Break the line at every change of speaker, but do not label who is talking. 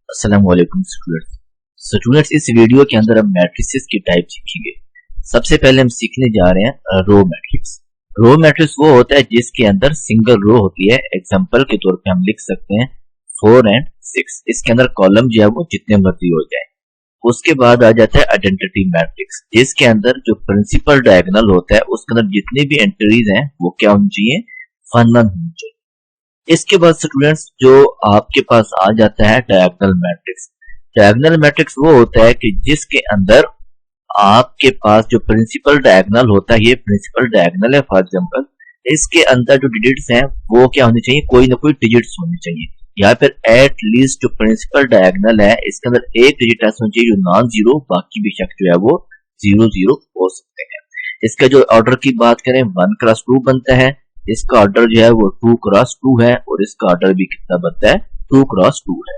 अस्सलामुअलैकुम स्टूडेंट्स, इस वीडियो के अंदर हम मैट्रिसेस की टाइप सीखेंगे। सबसे पहले हम सीखने जा रहे हैं रो मैट्रिक्स। रो मैट्रिक्स वो होता है जिसके अंदर सिंगल रो होती है। एग्जांपल के तौर पे हम लिख सकते हैं 4 और 6। इसके अंदर कॉलम जो है वो जितने मर्जी हो जाए। उसके बाद आ जाता है आइडेंटिटी मैट्रिक्स, जिसके अंदर जो प्रिंसिपल डायगोनल होता है उसके अंदर जितनी भी एंट्रीज हैं वो क्या होनी चाहिए, 1 होनी चाहिए। इसके बाद स्टूडेंट्स जो आपके पास आ जाता है डायगोनल मैट्रिक्स। डायगोनल मैट्रिक्स वो होता है कि जिसके अंदर आपके पास जो प्रिंसिपल डायगोनल होता है, ये प्रिंसिपल डायगोनल है फॉर एग्जांपल, इसके अंदर जो डिजिट्स हैं वो क्या होनी चाहिए, कोई ना कोई डिजिट्स होनी चाहिए। या फिर एट लीस्ट जो प्रिंसिपल डायगोनल है इसके अंदर एक डिजिट ऐसा होना चाहिए जो नॉन जीरो, बाकी बेशक जो है वो 0 हो सकते हैं। इसका जो ऑर्डर की बात करें 1 क्रॉस 2 बनता है। इसका ऑर्डर जो है वो 2 क्रॉस 2 है और इसका ऑर्डर भी कितना बनता है, 2 क्रॉस 2 है।